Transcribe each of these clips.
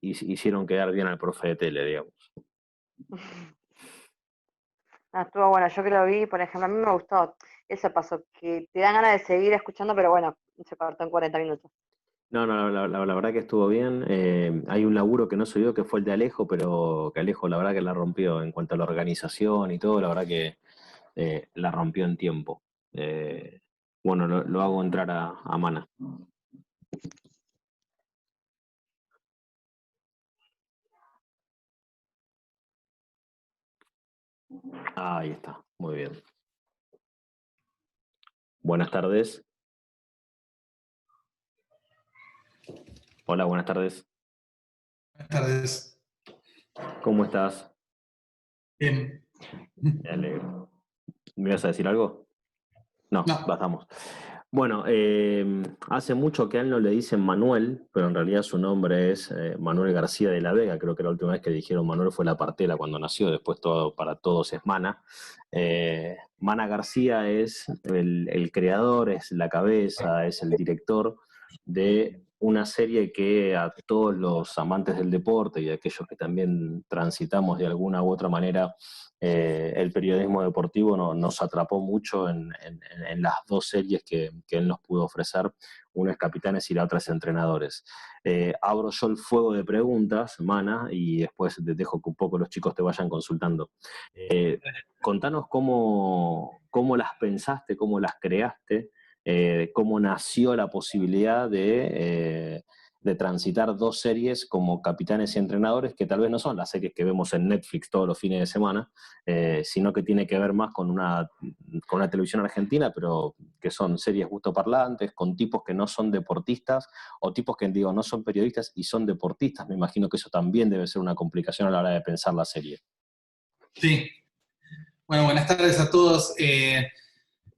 hicieron quedar bien al profe de tele, digamos. Ah, estuvo bueno, yo que lo vi, por ejemplo, a mí me gustó. Eso pasó, que te dan ganas de seguir escuchando, pero bueno, se cortó en 40 minutos. No, no, la verdad que estuvo bien. Hay un laburo que no se vio que fue el de Alejo, pero que Alejo la verdad que la rompió en cuanto a la organización y todo, la verdad que la rompió en tiempo. Eh, bueno, lo hago entrar a Mana. Ahí está, muy bien. Buenas tardes. Hola, buenas tardes. Buenas tardes. ¿Cómo estás? Bien. Me alegro. ¿Me ibas a decir algo? No, No, bajamos. Bueno, hace mucho que a él no le dicen Manuel, pero en realidad su nombre es Manuel García de la Vega. Creo que la última vez que dijeron Manuel fue la partera cuando nació, después todo para todos es Mana. Mana García es el creador, es la cabeza, es el director de una serie que a todos los amantes del deporte y a aquellos que también transitamos de alguna u otra manera el periodismo deportivo nos atrapó mucho en las dos series que él nos pudo ofrecer, una es Capitanes y la otra es Entrenadores. Abro yo el fuego de preguntas, Mana, y después te dejo que un poco los chicos te vayan consultando. Contanos cómo las pensaste, cómo las creaste, cómo nació la posibilidad de transitar dos series como Capitanes y Entrenadores, que tal vez no son las series que vemos en Netflix todos los fines de semana, sino que tiene que ver más con una televisión argentina, pero que son series gustoparlantes, con tipos que no son deportistas, o tipos que, digo, no son periodistas y son deportistas. Me imagino que eso también debe ser una complicación a la hora de pensar la serie. sí. Bueno, buenas tardes a todos.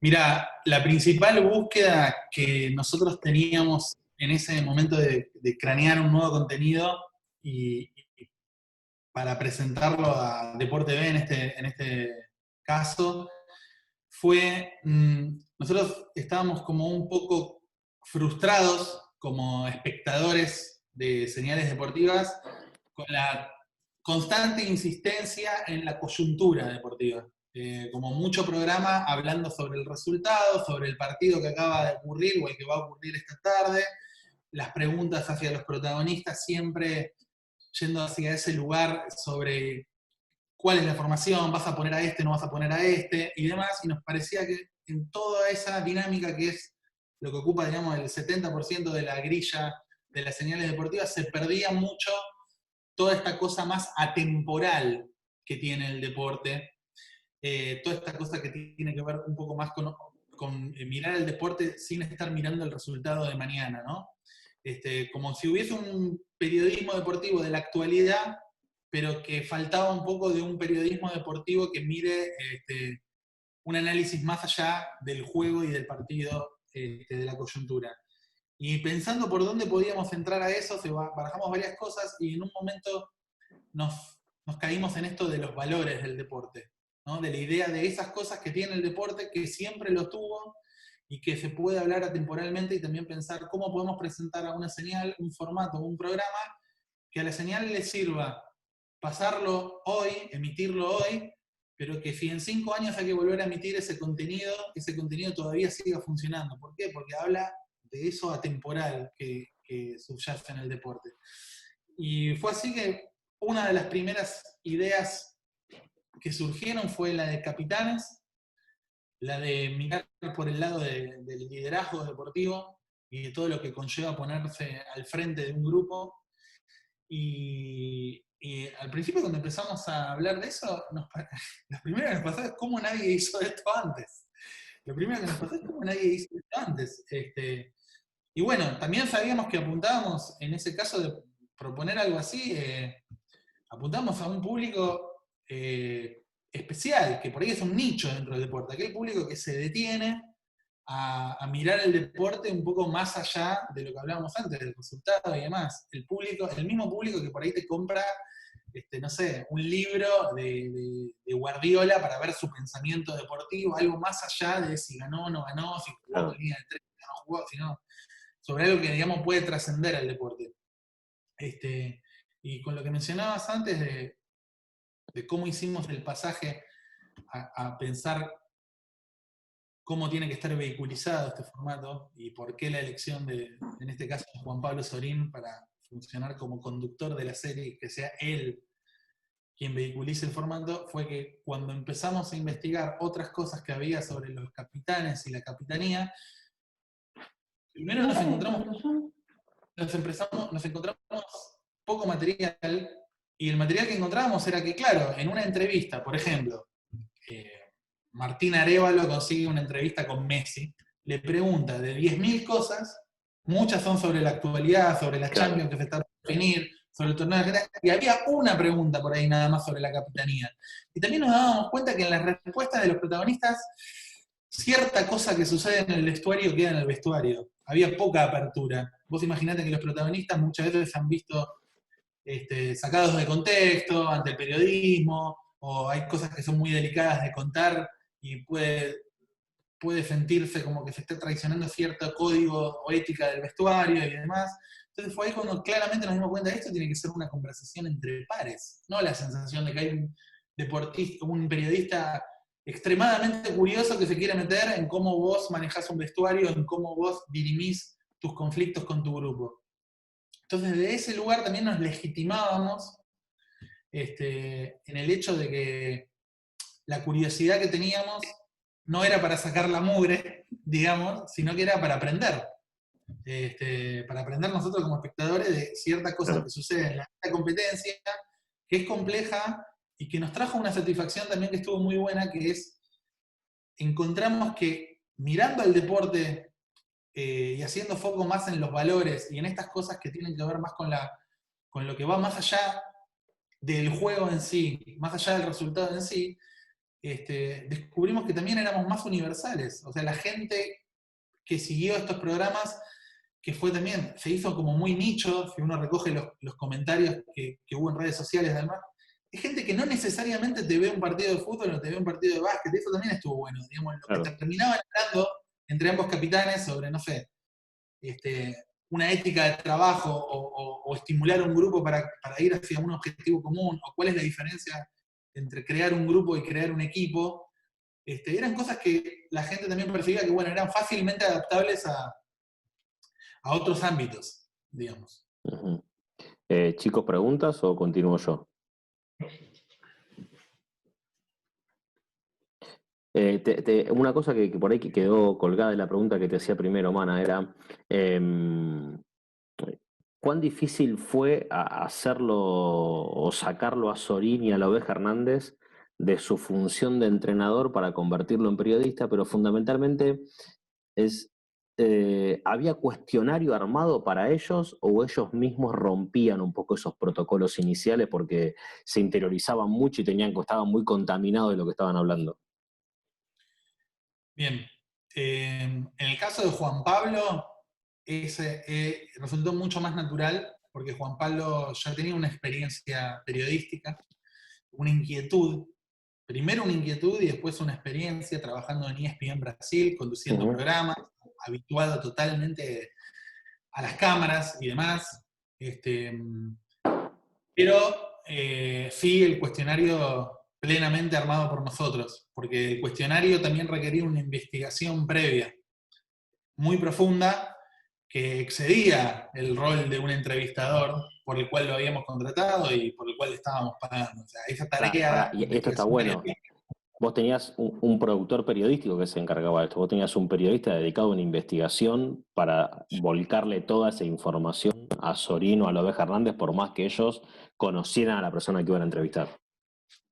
Mira, la principal búsqueda que nosotros teníamos en ese momento de cranear un nuevo contenido y para presentarlo a Deporte B en este caso, fue, nosotros estábamos como un poco frustrados como espectadores de señales deportivas con la constante insistencia en la coyuntura deportiva. Como mucho programa hablando sobre el resultado, sobre el partido que acaba de ocurrir o el que va a ocurrir esta tarde, las preguntas hacia los protagonistas siempre yendo hacia ese lugar sobre cuál es la formación, vas a poner a este, no vas a poner a este, y demás, y nos parecía que en toda esa dinámica que es lo que ocupa, digamos, el 70% de la grilla de las señales deportivas, se perdía mucho toda esta cosa más atemporal que tiene el deporte, toda esta cosa que tiene que ver un poco más con mirar el deporte sin estar mirando el resultado de mañana, ¿no? Como si hubiese un periodismo deportivo de la actualidad, pero que faltaba un poco de un periodismo deportivo que mire un análisis más allá del juego y del partido, de la coyuntura. Y pensando por dónde podíamos entrar a eso, barajamos varias cosas y en un momento nos caímos en esto de los valores del deporte, ¿no? De la idea de esas cosas que tiene el deporte, que siempre lo tuvo y que se puede hablar atemporalmente, y también pensar cómo podemos presentar a una señal, un formato, un programa, que a la señal le sirva pasarlo hoy, emitirlo hoy, pero que si en 5 años hay que volver a emitir ese contenido todavía siga funcionando. ¿Por qué? Porque habla de eso atemporal que subyace en el deporte. Y fue así que una de las primeras ideas que surgieron fue la de Capitanes, la de mirar por el lado del liderazgo deportivo y de todo lo que conlleva ponerse al frente de un grupo. Y al principio, cuando empezamos a hablar de eso, lo primero que nos pasó es cómo nadie hizo esto antes. Lo primero que nos pasó es cómo nadie hizo esto antes. Y bueno, también sabíamos que apuntábamos, en ese caso de proponer algo así, apuntamos a un público especial, que por ahí es un nicho dentro del deporte, aquel público que se detiene a mirar el deporte un poco más allá de lo que hablábamos antes, del resultado y demás. El mismo público que por ahí te compra, no sé, un libro de Guardiola para ver su pensamiento deportivo, algo más allá de si ganó o no ganó, si jugó en línea de tres, si no jugó, sino sobre algo que, digamos, puede trascender al deporte. Y con lo que mencionabas antes de cómo hicimos el pasaje a pensar cómo tiene que estar vehiculizado este formato y por qué la elección en este caso, de Juan Pablo Sorín para funcionar como conductor de la serie y que sea él quien vehiculice el formato, fue que cuando empezamos a investigar otras cosas que había sobre los capitanes y la capitanía, primero nos encontramos poco material, y el material que encontrábamos era que, claro, en una entrevista, por ejemplo, Martín Arévalo consigue una entrevista con Messi, le pregunta de 10.000 cosas, muchas son sobre la actualidad, sobre la Champions que se está por definir, sobre el torneo de Argentina, y había una pregunta por ahí nada más sobre la capitanía. Y también nos dábamos cuenta que en las respuestas de los protagonistas, cierta cosa que sucede en el vestuario queda en el vestuario. Había poca apertura. Vos imaginate que los protagonistas muchas veces se han visto sacados de contexto ante el periodismo, o hay cosas que son muy delicadas de contar y puede sentirse como que se está traicionando cierto código o ética del vestuario y demás. Entonces fue ahí cuando claramente nos dimos cuenta de esto tiene que ser una conversación entre pares, no la sensación de que hay un deportista, un periodista extremadamente curioso que se quiere meter en cómo vos manejás un vestuario, en cómo vos dirimís tus conflictos con tu grupo. Entonces, de ese lugar también nos legitimábamos en el hecho de que la curiosidad que teníamos no era para sacar la mugre, digamos, sino que era para aprender. Para aprender nosotros como espectadores de ciertas cosas que suceden en la competencia, que es compleja y que nos trajo una satisfacción también que estuvo muy buena, que es, encontramos que mirando al deporte y haciendo foco más en los valores y en estas cosas que tienen que ver más con lo que va más allá del juego en sí, más allá del resultado en sí, descubrimos que también éramos más universales. O sea, la gente que siguió estos programas, que fue también, se hizo como muy nicho, si uno recoge los comentarios que hubo en redes sociales además, es gente que no necesariamente te ve un partido de fútbol o te ve un partido de básquet, eso también estuvo bueno, digamos, lo que terminaban hablando entre ambos capitanes sobre, no sé, una ética de trabajo o estimular un grupo para ir hacia un objetivo común, o cuál es la diferencia entre crear un grupo y crear un equipo, eran cosas que la gente también percibía que, bueno, eran fácilmente adaptables a otros ámbitos, digamos. Uh-huh. Chicos, ¿preguntas o continúo yo? Una cosa que por ahí que quedó colgada de la pregunta que te hacía primero, Mana, era ¿cuán difícil fue hacerlo o sacarlo a Sorín y a la Oveja Hernández de su función de entrenador para convertirlo en periodista? Pero fundamentalmente ¿había cuestionario armado para ellos o ellos mismos rompían un poco esos protocolos iniciales porque se interiorizaban mucho y estaban muy contaminados de lo que estaban hablando? Bien, en el caso de Juan Pablo, resultó mucho más natural, porque Juan Pablo ya tenía una experiencia periodística, una inquietud, primero una inquietud y después una experiencia trabajando en ESPN Brasil, conduciendo programas, habituado totalmente a las cámaras y demás. Pero sí, el cuestionario plenamente armado por nosotros, porque el cuestionario también requería una investigación previa, muy profunda, que excedía el rol de un entrevistador por el cual lo habíamos contratado y por el cual le estábamos pagando. O sea, esa tarea... Y esto está bueno. Vos tenías un productor periodístico que se encargaba de esto, vos tenías un periodista dedicado a una investigación para volcarle toda esa información a Sorín o a la Oveja Hernández, por más que ellos conocieran a la persona que iban a entrevistar.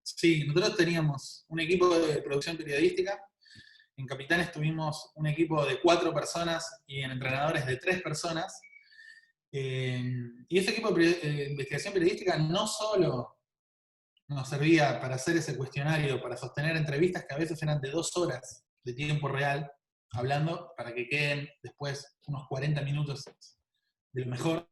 Sí, nosotros teníamos un equipo de producción periodística. En Capitanes tuvimos un equipo de 4 personas y en Entrenadores de 3 personas. Y ese equipo de investigación periodística no solo nos servía para hacer ese cuestionario, para sostener entrevistas que a veces eran de 2 horas de tiempo real, hablando, para que queden después unos 40 minutos de lo mejor,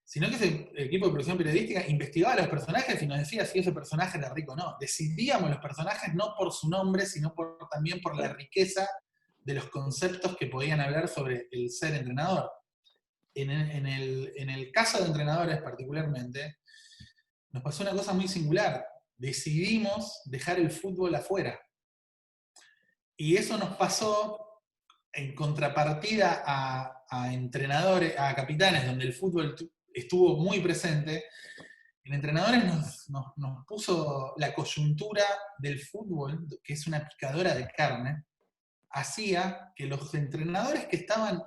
sino que ese equipo de producción periodística investigaba a los personajes y nos decía si ese personaje era rico o no. Decidíamos los personajes no por su nombre, sino también por la riqueza de los conceptos que podían hablar sobre el ser entrenador. en el caso de entrenadores particularmente, nos pasó una cosa muy singular. Decidimos dejar el fútbol afuera. Y eso nos pasó en contrapartida a entrenadores, a capitanes, donde el fútbol estuvo muy presente. En entrenadores nos puso la coyuntura del fútbol, que es una picadora de carne, hacía que los entrenadores que estaban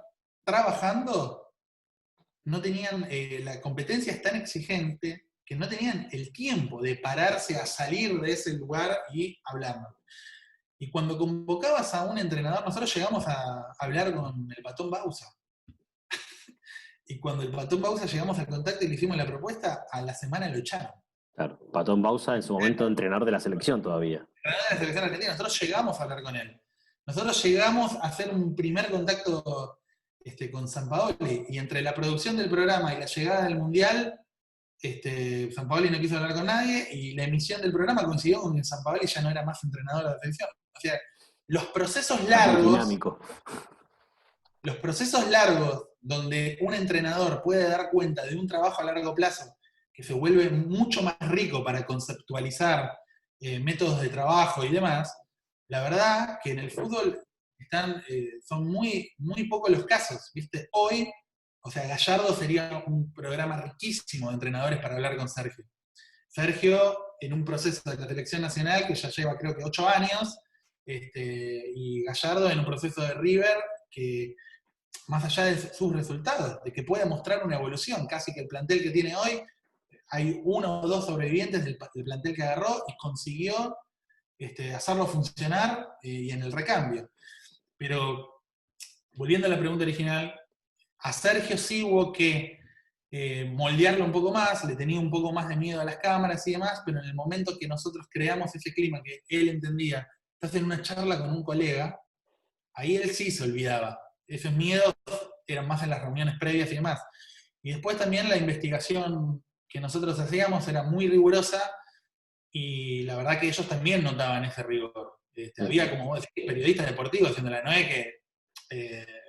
trabajando no tenían, la competencia es tan exigente que no tenían el tiempo de pararse a salir de ese lugar y hablarnos. Y cuando convocabas a un entrenador, nosotros llegamos a hablar con el Patón Bausa. Y cuando el Patón Bausa llegamos al contacto y le hicimos la propuesta, a la semana lo echaron. Claro, Patón Bausa en su momento entrenador de la selección todavía. Entrenador de la selección argentina, nosotros llegamos a hablar con él. Nosotros llegamos a hacer un primer contacto con Sampaoli, y entre la producción del programa y la llegada del Mundial, Sampaoli no quiso hablar con nadie, y la emisión del programa coincidió con que Sampaoli ya no era más entrenador de la selección. O sea, los procesos largos, dinámico. los procesos largos donde un entrenador puede dar cuenta de un trabajo a largo plazo que se vuelve mucho más rico para conceptualizar métodos de trabajo y demás, la verdad que en el fútbol son muy, muy pocos los casos, ¿viste? Hoy, o sea, Gallardo sería un programa riquísimo de entrenadores para hablar con Sergio. Sergio, en un proceso de la selección nacional que ya lleva creo que 8 años, y Gallardo en un proceso de River que, más allá de sus resultados, de que pueda mostrar una evolución, casi que el plantel que tiene hoy, hay 1 o 2 sobrevivientes del plantel que agarró y consiguió hacerlo funcionar y en el recambio. Pero, volviendo a la pregunta original, a Sergio sí hubo que moldearlo un poco más, le tenía un poco más de miedo a las cámaras y demás, pero en el momento que nosotros creamos ese clima que él entendía, estás en una charla con un colega, ahí él sí se olvidaba. Esos miedos eran más en las reuniones previas y demás. Y después también la investigación que nosotros hacíamos era muy rigurosa, y la verdad que ellos también notaban ese rigor. Había, como vos decís, periodistas deportivos haciéndola, no es que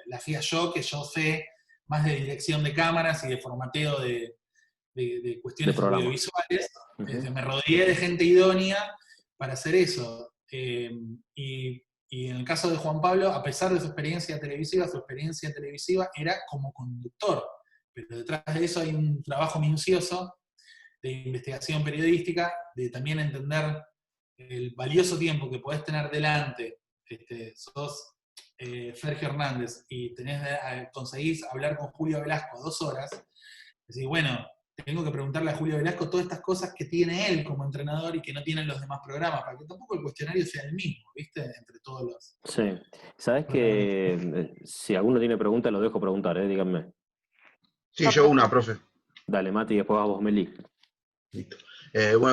la hacía yo, que yo sé más de dirección de cámaras y de formateo de cuestiones audiovisuales. Me rodeé de gente idónea para hacer eso. Y en el caso de Juan Pablo, a pesar de su experiencia televisiva era como conductor. Pero detrás de eso hay un trabajo minucioso de investigación periodística, de también entender el valioso tiempo que podés tener delante. Sos Sergio Hernández y conseguís hablar con Julio Velasco 2 horas, decís, bueno, tengo que preguntarle a Julio Velasco todas estas cosas que tiene él como entrenador y que no tienen los demás programas, para que tampoco el cuestionario sea el mismo, ¿viste? Entre todos los... Sí. ¿Sabes que si alguno tiene preguntas, lo dejo preguntar, díganme? Sí, yo una, profe. Dale, Mati, y después a vos, Meli. Listo.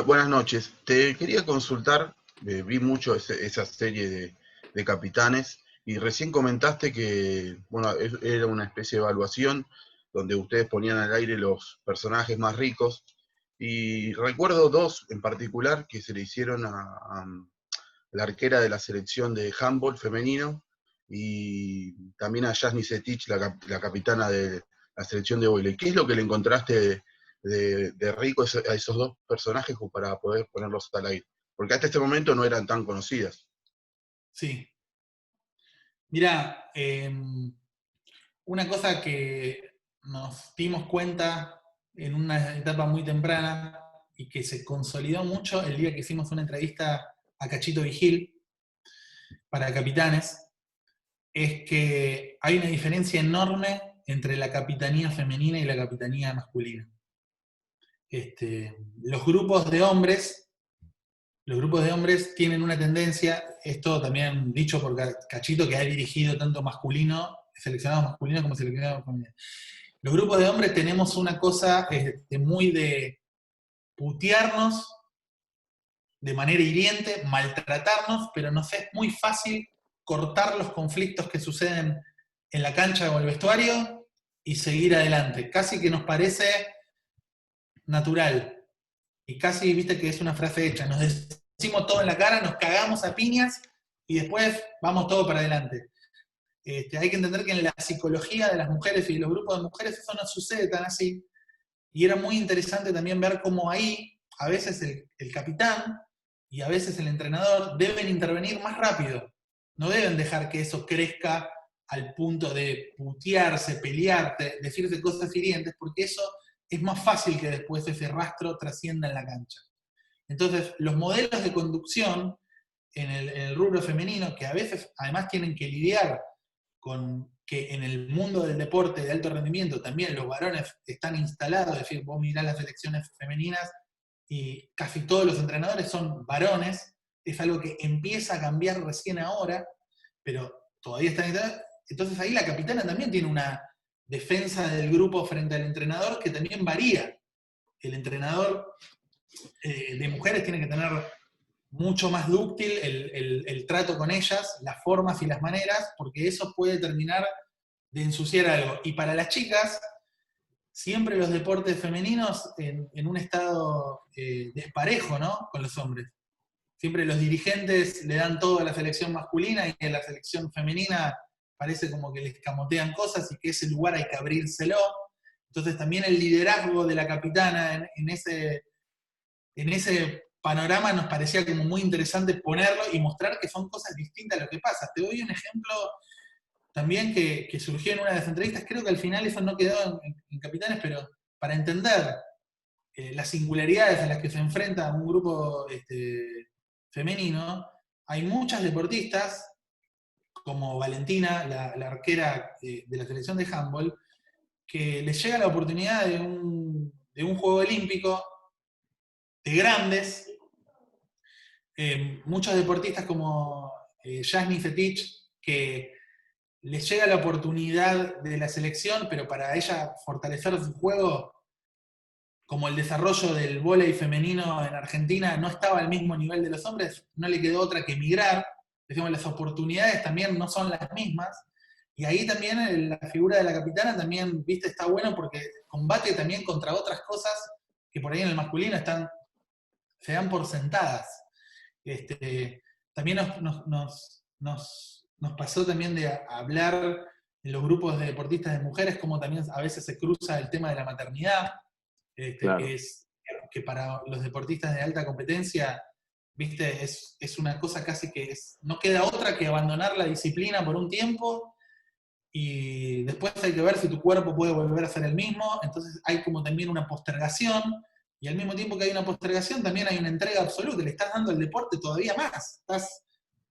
Buenas noches. Te quería consultar, vi mucho esa serie de Capitanes, y recién comentaste que, bueno, era una especie de evaluación donde ustedes ponían al aire los personajes más ricos, y recuerdo 2 en particular que se le hicieron a la arquera de la selección de handball femenino, y también a Jasny Setich, la capitana de la selección de vóley. ¿Qué es lo que le encontraste de rico a esos 2 personajes para poder ponerlos al aire? Porque hasta este momento no eran tan conocidas. Sí. Mirá, una cosa que nos dimos cuenta en una etapa muy temprana y que se consolidó mucho el día que hicimos una entrevista a Cachito Vigil para Capitanes, es que hay una diferencia enorme entre la capitanía femenina y la capitanía masculina. Los grupos de hombres tienen una tendencia, esto también dicho por Cachito, que ha dirigido tanto seleccionados masculinos como seleccionados femeninos. Los grupos de hombres tenemos una cosa muy de putearnos de manera hiriente, maltratarnos, pero nos es muy fácil cortar los conflictos que suceden en la cancha o el vestuario y seguir adelante. Casi que nos parece natural. Y casi, viste que es una frase hecha. Nos decimos todo en la cara, nos cagamos a piñas y después vamos todo para adelante. hay que entender que en la psicología de las mujeres y de los grupos de mujeres eso no sucede tan así. Y era muy interesante también ver cómo ahí, a veces el capitán y a veces el entrenador deben intervenir más rápido. No deben dejar que eso crezca al punto de putearse, pelearte, decirte cosas hirientes, porque eso es más fácil que después ese rastro trascienda en la cancha. Entonces, los modelos de conducción en el rubro femenino, que a veces además tienen que lidiar con que en el mundo del deporte de alto rendimiento también los varones están instalados, es decir, vos mirás las selecciones femeninas y casi todos los entrenadores son varones, es algo que empieza a cambiar recién ahora, pero todavía están instalados. Entonces ahí la capitana también tiene una defensa del grupo frente al entrenador que también varía. El entrenador de mujeres tiene que tener mucho más dúctil el trato con ellas, las formas y las maneras, porque eso puede terminar de ensuciar algo. Y para las chicas, siempre los deportes femeninos en un estado desparejo, ¿no? Con los hombres. Siempre los dirigentes le dan todo a la selección masculina y en la selección femenina parece como que les camotean cosas y que ese lugar hay que abrírselo. Entonces también el liderazgo de la capitana en ese panorama nos parecía como muy interesante ponerlo y mostrar que son cosas distintas a lo que pasa. Te doy un ejemplo también que surgió en una de las entrevistas, creo que al final eso no quedó en Capitanes, pero para entender las singularidades a las que se enfrenta un grupo femenino, hay muchas deportistas, como Valentina, la arquera de la selección de handball, que les llega la oportunidad de un juego olímpico de grandes. Muchos deportistas como Jasny Fetich, que les llega la oportunidad de la selección, pero para ella fortalecer su juego, como el desarrollo del vóley femenino en Argentina no estaba al mismo nivel de los hombres, no le quedó otra que emigrar. Decimos, las oportunidades también no son las mismas. Y ahí también la figura de la capitana también, viste, está bueno porque combate también contra otras cosas que por ahí en el masculino se dan por sentadas. También nos pasó también de hablar en los grupos de deportistas de mujeres, como también a veces se cruza el tema de la maternidad, Claro. que para los deportistas de alta competencia, viste, es una cosa casi que no queda otra que abandonar la disciplina por un tiempo y después hay que ver si tu cuerpo puede volver a ser el mismo, entonces hay como también una postergación. Y al mismo tiempo que hay una postergación, también hay una entrega absoluta. Le estás dando al deporte todavía más. Estás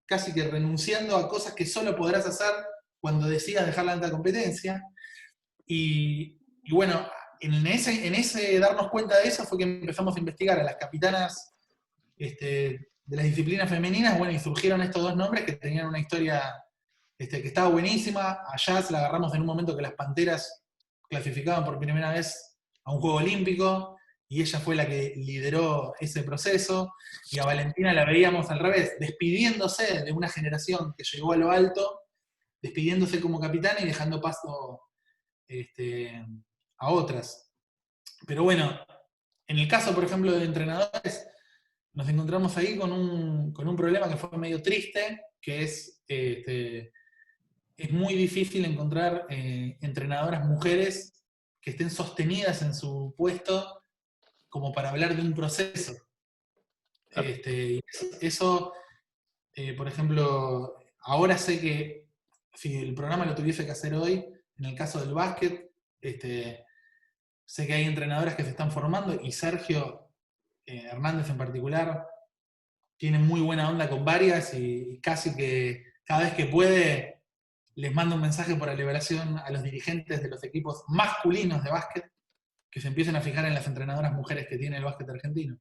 casi que renunciando a cosas que solo podrás hacer cuando decidas dejar la alta competencia. Y bueno, en ese darnos cuenta de eso fue que empezamos a investigar a las capitanas de las disciplinas femeninas. Bueno, y surgieron estos dos nombres que tenían una historia que estaba buenísima. A Jazz la agarramos en un momento que las Panteras clasificaban por primera vez a un Juego Olímpico, y ella fue la que lideró ese proceso, y a Valentina la veíamos al revés, despidiéndose de una generación que llegó a lo alto, despidiéndose como capitana y dejando paso a otras. Pero bueno, en el caso, por ejemplo, de entrenadores, nos encontramos ahí con un problema que fue medio triste, que es muy difícil encontrar entrenadoras mujeres que estén sostenidas en su puesto como para hablar de un proceso. Eso, por ejemplo, ahora sé que si el programa lo tuviese que hacer hoy, en el caso del básquet, sé que hay entrenadoras que se están formando y Sergio Hernández en particular tiene muy buena onda con varias y casi que cada vez que puede les manda un mensaje por la liberación a los dirigentes de los equipos masculinos de básquet que se empiecen a fijar en las entrenadoras mujeres que tiene el básquet argentino.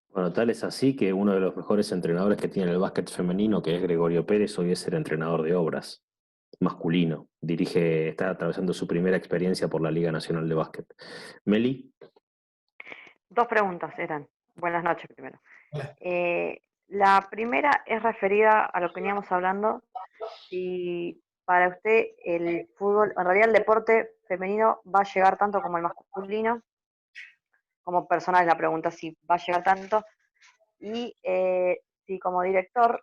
Bueno, tal es así que uno de los mejores entrenadores que tiene el básquet femenino, que es Gregorio Pérez, hoy es el entrenador de obras masculino. Está atravesando su primera experiencia por la Liga Nacional de Básquet. Meli. 2 preguntas eran. Buenas noches primero. Hola. La primera es referida a lo que veníamos hablando. Si para usted el fútbol, en realidad el deporte femenino va a llegar tanto como el masculino, como personal la pregunta si va a llegar tanto, y si como director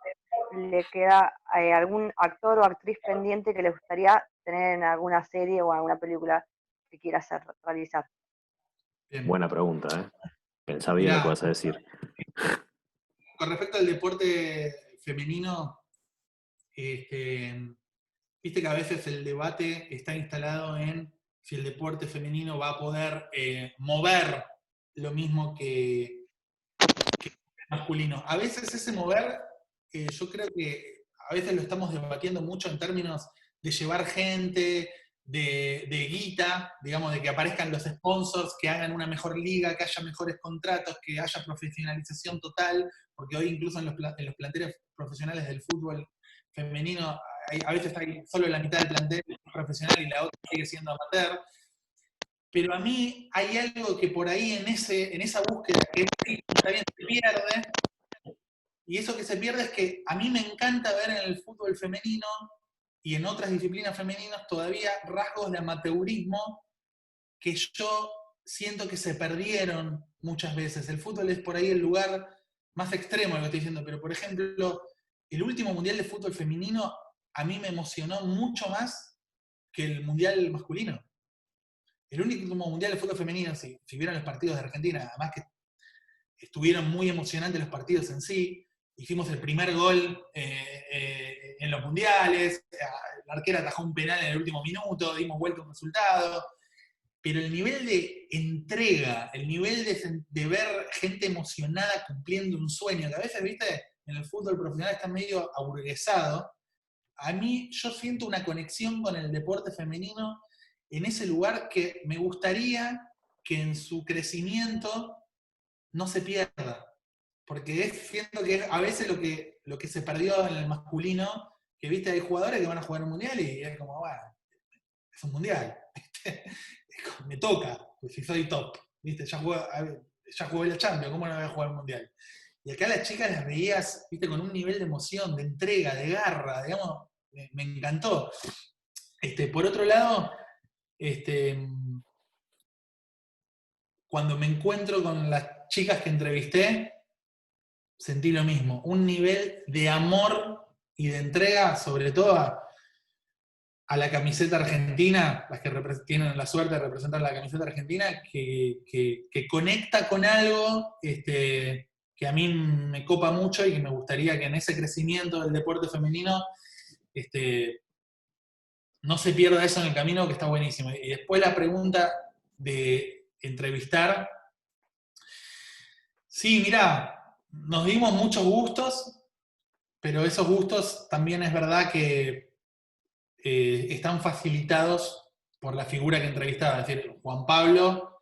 le queda algún actor o actriz pendiente que le gustaría tener en alguna serie o alguna película que quiera realizar. Bien. Buena pregunta, ¿eh? Pensá bien lo que Mirá, vas a decir. con respecto al deporte femenino, viste que a veces el debate está instalado en si el deporte femenino va a poder mover lo mismo que el masculino. A veces ese mover, yo creo que a veces lo estamos debatiendo mucho en términos de llevar gente, de guita, digamos, de que aparezcan los sponsors, que hagan una mejor liga, que haya mejores contratos, que haya profesionalización total, porque hoy incluso en los planteles profesionales del fútbol femenino, a veces hay solo la mitad del plantel profesional y la otra sigue siendo amateur. Pero a mí hay algo que por ahí en esa búsqueda que está bien, se pierde, y eso que se pierde es que a mí me encanta ver en el fútbol femenino y en otras disciplinas femeninas todavía rasgos de amateurismo que yo siento que se perdieron muchas veces. El fútbol es por ahí el lugar más extremo de lo que estoy diciendo, pero por ejemplo, el último mundial de fútbol femenino a mí me emocionó mucho más que el mundial masculino. El último mundial de fútbol femenino, si vieron los partidos de Argentina, además que estuvieron muy emocionantes los partidos en sí, hicimos el primer gol en los mundiales, la arquera atajó un penal en el último minuto, dimos vuelta a un resultado, pero el nivel de entrega, el nivel de ver gente emocionada cumpliendo un sueño, que a veces, viste, en el fútbol profesional está medio aburguesado, a mí yo siento una conexión con el deporte femenino en ese lugar que me gustaría que en su crecimiento no se pierda. Porque siento que a veces lo que se perdió en el masculino, que viste, hay jugadores que van a jugar un mundial y es como, bueno, es un mundial. Me toca, pues si soy top. ¿Viste? Ya jugué la Champions, ¿cómo no voy a jugar un mundial? Y acá las chicas las veías, viste, con un nivel de emoción, de entrega, de garra, digamos, me encantó. Por otro lado, cuando me encuentro con las chicas que entrevisté, sentí lo mismo, un nivel de amor y de entrega, sobre todo a la camiseta argentina, las que tienen la suerte de representar la camiseta argentina, que conecta con algo que a mí me copa mucho y que me gustaría que en ese crecimiento del deporte femenino no se pierda eso en el camino, que está buenísimo. Y después la pregunta de entrevistar. Sí, mirá, nos dimos muchos gustos, pero esos gustos también es verdad que están facilitados por la figura que entrevistaba. Es decir, Juan Pablo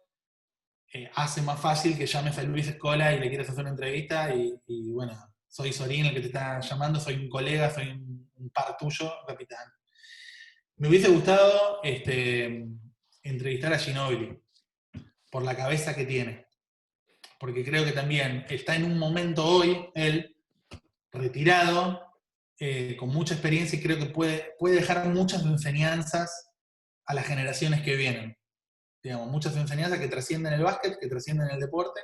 hace más fácil que llames a Luis Escola y le quieras hacer una entrevista y bueno, soy Sorín el que te está llamando, soy un colega, soy un par tuyo, capitán. Me hubiese gustado entrevistar a Ginóbili por la cabeza que tiene, porque creo que también está en un momento hoy, él, retirado, con mucha experiencia y creo que puede dejar muchas enseñanzas a las generaciones que vienen. Digamos, muchas enseñanzas que trascienden el básquet, que trascienden el deporte,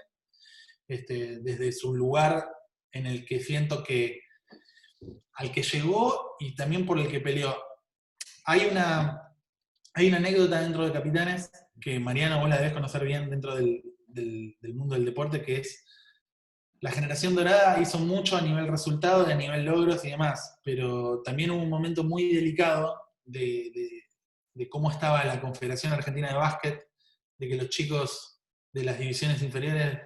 desde su lugar en el que siento que al que llegó y también por el que peleó. Hay una anécdota dentro de Capitanes que Mariano vos la debes conocer bien dentro del mundo del deporte, que es la generación dorada hizo mucho a nivel resultados, a nivel logros y demás, pero también hubo un momento muy delicado de cómo estaba la Confederación Argentina de Básquet, de que los chicos de las divisiones inferiores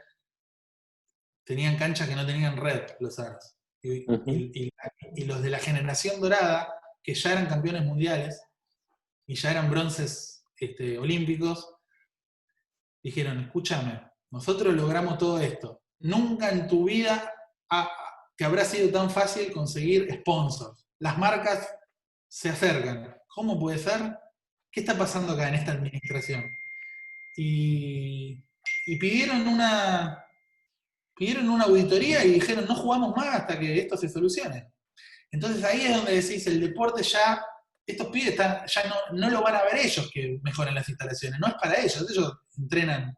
tenían canchas que no tenían red, los aros. Y los de la generación dorada, que ya eran campeones mundiales y ya eran bronces olímpicos, dijeron, escúchame, nosotros logramos todo esto. Nunca en tu vida te habrá sido tan fácil conseguir sponsors. Las marcas se acercan. ¿Cómo puede ser? ¿Qué está pasando acá en esta administración? Y pidieron una auditoría y dijeron, no jugamos más hasta que esto se solucione. Entonces ahí es donde decís, el deporte ya, estos pibes ya no lo van a ver ellos que mejoren las instalaciones, no es para ellos entrenan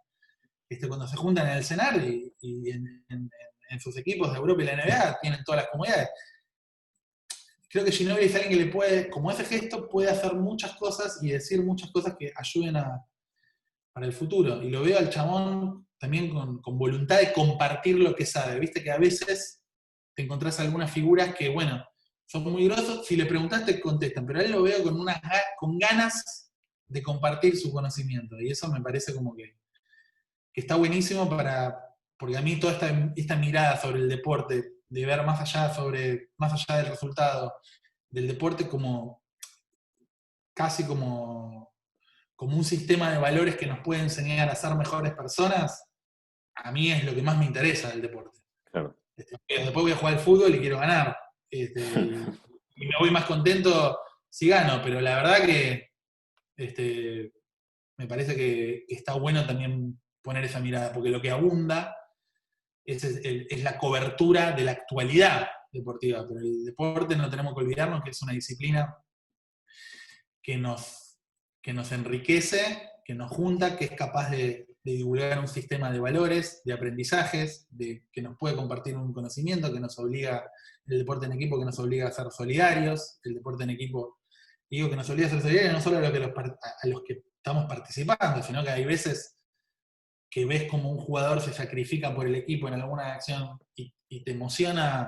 cuando se juntan en el CENAR y en sus equipos de Europa y la NBA tienen todas las comodidades. creo que Ginóbili es alguien que le puede, como ese gesto, puede hacer muchas cosas y decir muchas cosas que ayuden para el futuro. Y lo veo al chabón también con voluntad de compartir lo que sabe. Viste que a veces te encontrás algunas figuras que, bueno, son muy grosos, si le preguntás te contestan, pero a él lo veo con ganas de compartir su conocimiento. Y eso me parece como que está buenísimo porque a mí toda esta mirada sobre el deporte, de ver más allá del resultado, del deporte casi como un sistema de valores que nos puede enseñar a ser mejores personas, a mí es lo que más me interesa del deporte. Claro. Después voy a jugar al fútbol y quiero ganar. Y me voy más contento si gano, pero la verdad que me parece que está bueno también poner esa mirada, porque lo que abunda es la cobertura de la actualidad deportiva, pero el deporte no tenemos que olvidarnos que es una disciplina que nos enriquece, que nos junta, que es capaz de divulgar un sistema de valores, de aprendizajes, que nos puede compartir un conocimiento, que nos obliga, el deporte en equipo que nos obliga a ser solidarios, el deporte en equipo, digo que nos obliga a ser solidarios no solo a los que estamos participando, sino que hay veces que ves como un jugador se sacrifica por el equipo en alguna acción y te emociona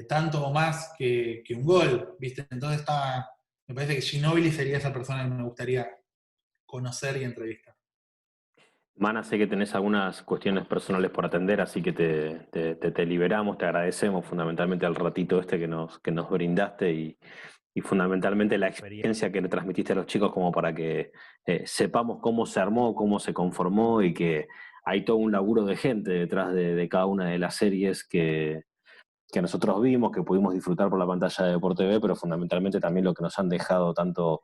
tanto o más que un gol, ¿viste? Entonces me parece que Ginóbili sería esa persona que me gustaría conocer y entrevistar. Mana, sé que tenés algunas cuestiones personales por atender, así que te liberamos, te agradecemos fundamentalmente al ratito que nos brindaste y fundamentalmente la experiencia que le transmitiste a los chicos como para que sepamos cómo se armó, cómo se conformó y que hay todo un laburo de gente detrás de cada una de las series que nosotros vimos, que pudimos disfrutar por la pantalla de Deporte TV, pero fundamentalmente también lo que nos han dejado tanto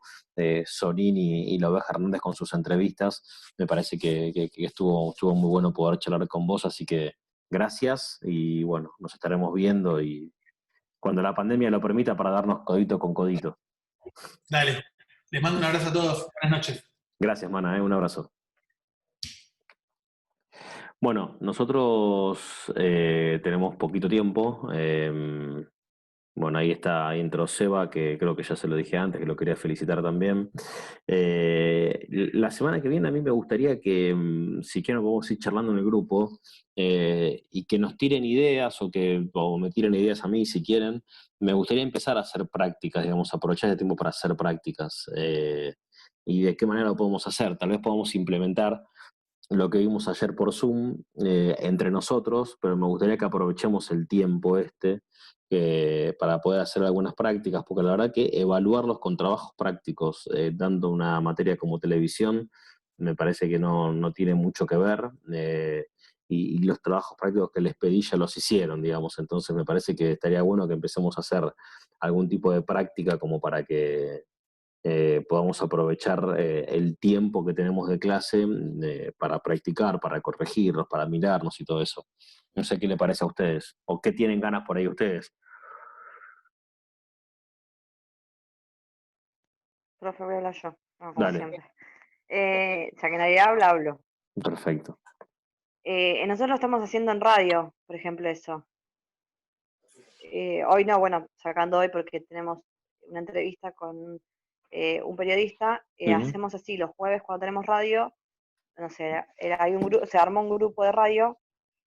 Sorín y la Oveja Hernández con sus entrevistas. Me parece que estuvo muy bueno poder charlar con vos, así que gracias y bueno, nos estaremos viendo y cuando la pandemia lo permita para darnos codito con codito. Dale, les mando un abrazo a todos, buenas noches. Gracias, Mana, un abrazo. Bueno, nosotros tenemos poquito tiempo. Bueno, ahí entró Seba, que creo que ya se lo dije antes, que lo quería felicitar también. La semana que viene a mí me gustaría que, si quieren, podemos ir charlando en el grupo y que nos tiren ideas o me tiren ideas a mí si quieren. Me gustaría empezar a hacer prácticas, digamos, aprovechar el tiempo para hacer prácticas. ¿Y de qué manera lo podemos hacer? Tal vez podamos implementar lo que vimos ayer por Zoom entre nosotros, pero me gustaría que aprovechemos el tiempo para poder hacer algunas prácticas, porque la verdad que evaluarlos con trabajos prácticos, dando una materia como televisión, me parece que no tiene mucho que ver, y los trabajos prácticos que les pedí ya los hicieron, digamos, entonces me parece que estaría bueno que empecemos a hacer algún tipo de práctica como para que podamos aprovechar el tiempo que tenemos de clase para practicar, para corregirnos, para mirarnos y todo eso. No sé qué le parece a ustedes, o qué tienen ganas por ahí ustedes. Profe, voy a hablar yo, como Dale. siempre. Ya que nadie habla, hablo. Perfecto. Nosotros lo estamos haciendo en radio, por ejemplo, eso. Hoy no, bueno, sacando hoy porque tenemos una entrevista con un periodista. Hacemos así, los jueves cuando tenemos radio, no sé, hay se armó un grupo de radio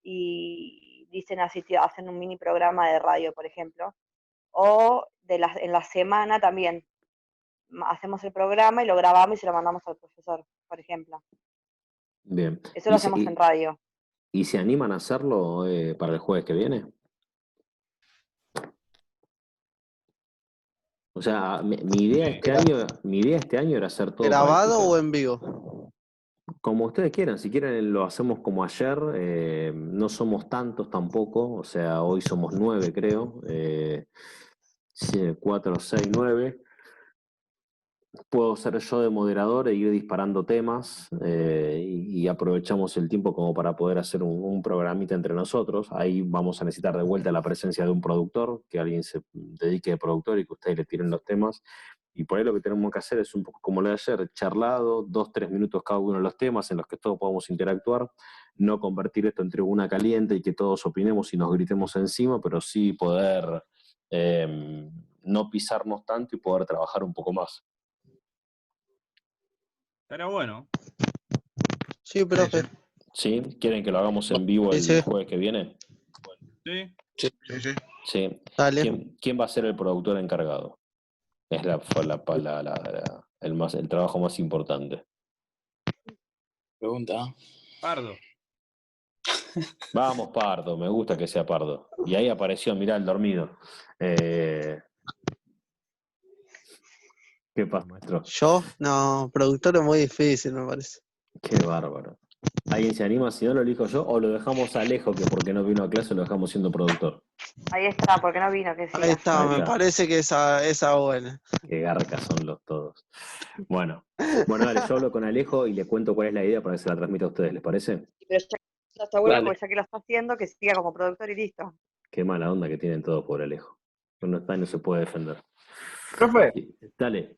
y dicen así, hacen un mini programa de radio, por ejemplo. O en la semana también hacemos el programa y lo grabamos y se lo mandamos al profesor, por ejemplo. Bien. Eso lo hacemos en radio. ¿Y se animan a hacerlo para el jueves que viene? O sea, mi idea este año era hacer todo ¿Grabado práctica. o en vivo? Como ustedes quieran, si quieren lo hacemos como ayer, no somos tantos tampoco, o sea, hoy somos 9 creo, 4, 6, 9. Puedo ser yo de moderador e ir disparando temas y aprovechamos el tiempo como para poder hacer un programita entre nosotros. Ahí vamos a necesitar de vuelta la presencia de un productor, que alguien se dedique de productor y que ustedes le tiren los temas. Y por ahí lo que tenemos que hacer es un poco como lo de ayer, charlado, 2, 3 minutos cada uno de los temas en los que todos podamos interactuar, no convertir esto en tribuna caliente y que todos opinemos y nos gritemos encima, pero sí poder no pisarnos tanto y poder trabajar un poco más. Estaría bueno. Sí, profe. ¿Sí? ¿Quieren que lo hagamos en vivo el Sí. jueves que viene? Sí. Sí. Sí. Dale. ¿Quién va a ser el productor encargado? Es el trabajo más importante. Pregunta. Pardo. Vamos, Pardo, me gusta que sea Pardo. Y ahí apareció, mirá, el dormido. ¿Qué pasa, maestro? Yo, no, productor es muy difícil, me parece. Qué bárbaro. ¿Alguien se anima? Si no, lo elijo yo, o lo dejamos a Alejo, que porque no vino a clase lo dejamos siendo productor. Ahí está, porque no vino, que Ahí siga. está, Ahí me está. parece que esa buena. Qué garcas son los todos. Bueno, dale, yo hablo con Alejo y le cuento cuál es la idea para que se la transmita a ustedes, ¿les parece? Pero ya está bueno, Dale. porque ya que lo está haciendo, que siga como productor y listo. Qué mala onda que tienen todos por Alejo. No está y no se puede defender. Profe, Sí, dale.